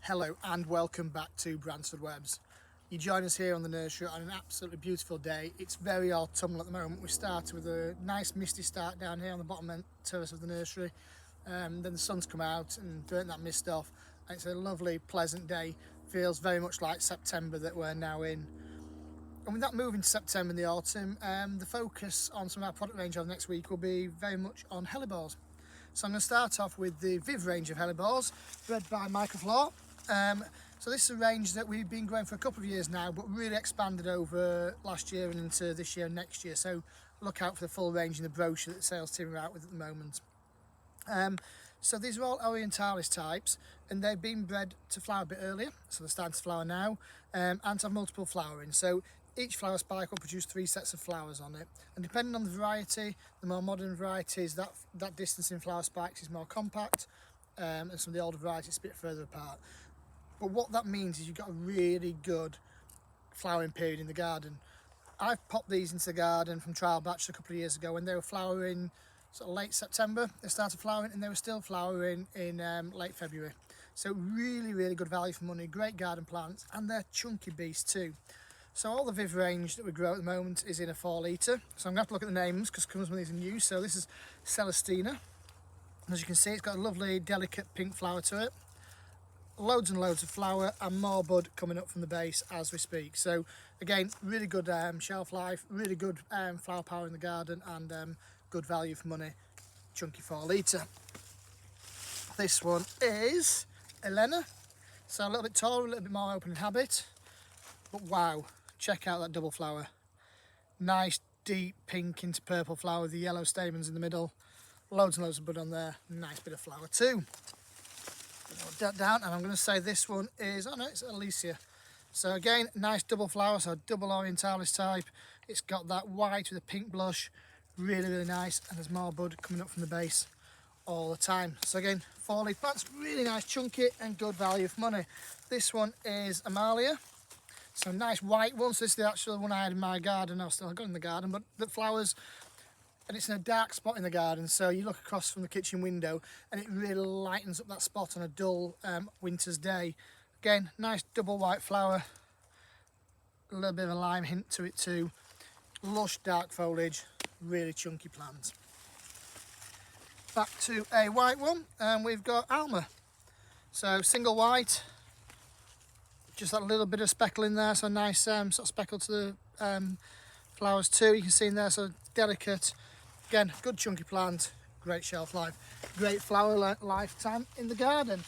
Hello and welcome back to Bransford Webs. You join us here on the nursery on an absolutely beautiful day. It's very autumnal at the moment. We started with a nice misty start down here on the bottom terrace of the nursery. Then the sun's come out and burnt that mist off. It's a lovely, pleasant day. Feels very much like September that we're now in. And with that move into September and the autumn, the focus on some of our product range over the next week will be very much on Hellebores. So I'm going to start off with the ViV range of Hellebores, bred by Microflora. So this is a range that we've been growing for a couple of years now, but really expanded over last year and into this year and next year. So look out for the full range in the brochure that the sales team are out with at the moment. So these are all Orientalis types, and they've been bred to flower a bit earlier, so they're starting to flower now, and to have multiple flowering. So each flower spike will produce 3 sets of flowers on it, and depending on the variety, the more modern varieties, that distance in flower spikes is more compact, and some of the older varieties a bit further apart. But what that means is you've got a really good flowering period in the garden. I've popped these into the garden from trial batch a couple of years ago when they were flowering sort of late September. They started flowering and they were still flowering in late February. So really good value for money, great garden plants, and they're chunky beasts too. So all the ViV range that we grow at the moment is in a 4 litre. So I'm going to have to look at the names because some of these are new. So this is Celestina. As you can see, it's got a lovely delicate pink flower to it. Loads and loads of flower and more bud coming up from the base as we speak. So again, really good shelf life, really good flower power in the garden, and good value for money. Chunky 4 litre. This one is Elena. So a little bit taller, a little bit more open in habit. But wow, check out that double flower. Nice deep pink into purple flower with the yellow stamens in the middle. Loads and loads of bud on there. Nice bit of flower too. Put that down, and I'm going to say this one is, oh no, it's Alisia. So again, nice double flower, so double Orientalis type. It's got that white with a pink blush, really nice, and there's more bud coming up from the base all the time. So again, 4 leaf plants, really nice, chunky, and good value for money. This one is Amalia. So nice white one. So this is the actual one I had in my garden. I still got in the garden, but the flowers. And it's in a dark spot in the garden, so you look across from the kitchen window and it really lightens up that spot on a dull winter's day. Again, nice double white flower, a little bit of a lime hint to it too. Lush dark foliage, really chunky plant. Back to a white one, and we've got Alma. So single white, just that little bit of speckle in there, so nice sort of speckle to the flowers too. You can see in there, so delicate. Again, good chunky plant, great shelf life, great flower lifetime in the garden.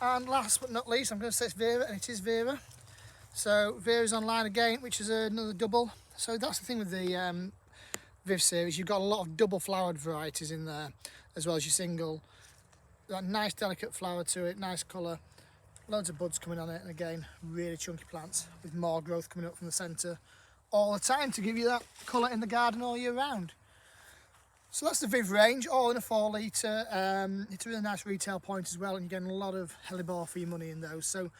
And last but not least, I'm going to say it's Vera, and it is Vera. So Vera's online again, which is another double. So that's the thing with the ViV series, you've got a lot of double flowered varieties in there, as well as your single. That nice delicate flower to it, nice colour, loads of buds coming on it, and again, really chunky plants with more growth coming up from the centre all the time to give you that colour in the garden all year round. So that's the ViV range, all in a 4 litre. It's a really nice retail point as well, and you're getting a lot of Hellebore for your money in those. So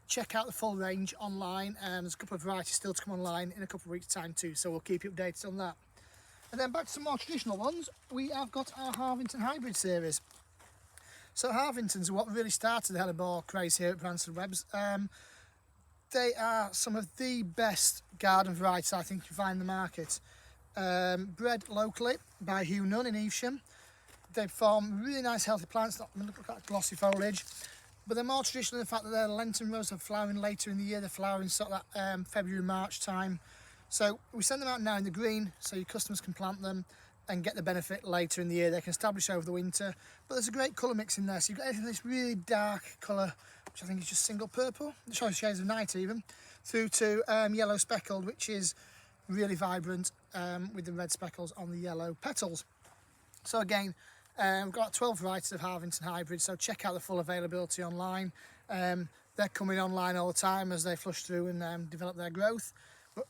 check out the full range online. There's a couple of varieties still to come online in a couple of weeks' time too, so we'll keep you updated on that. And then back to some more traditional ones, we have got our Harvington Hybrid series. So Harvingtons are what really started the Hellebore craze here at Bransford Webs. They are some of the best garden varieties I think you find in the market. Bred locally by Hugh Nunn in Evesham. They form really nice healthy plants, look at that glossy foliage, but they're more traditional in the fact that their Lenten rose are flowering later in the year. They're flowering sort of that February, March time. So we send them out now in the green so your customers can plant them and get the benefit later in the year. They can establish over the winter, but there's a great colour mix in there. So you've got anything this really dark colour, which I think is just single purple, the choice shades of night even, through to yellow speckled, which is really vibrant with the red speckles on the yellow petals. So again, we've got 12 varieties of Harvington Hybrid, so check out the full availability online. They're coming online all the time as they flush through and develop their growth, but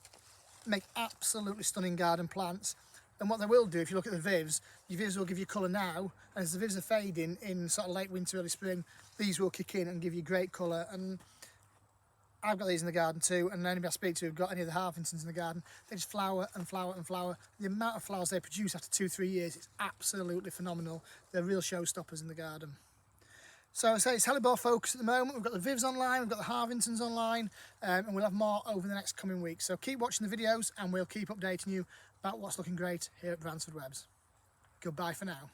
make absolutely stunning garden plants. And what they will do, if you look at the ViVs, your ViVs will give you colour now, and as the ViVs are fading in sort of late winter, early spring, these will kick in and give you great colour. And I've got these in the garden too, and anybody I speak to who've got any of the Harvingtons in the garden, they just flower and flower and flower. The amount of flowers they produce after 2-3 years is absolutely phenomenal. They're real showstoppers in the garden. So I say it's Hellebore focus at the moment. We've got the Vivs online, we've got the Harvingtons online, and we'll have more over the next coming weeks. So keep watching the videos and we'll keep updating you about what's looking great here at Bransford Webs. Goodbye for now.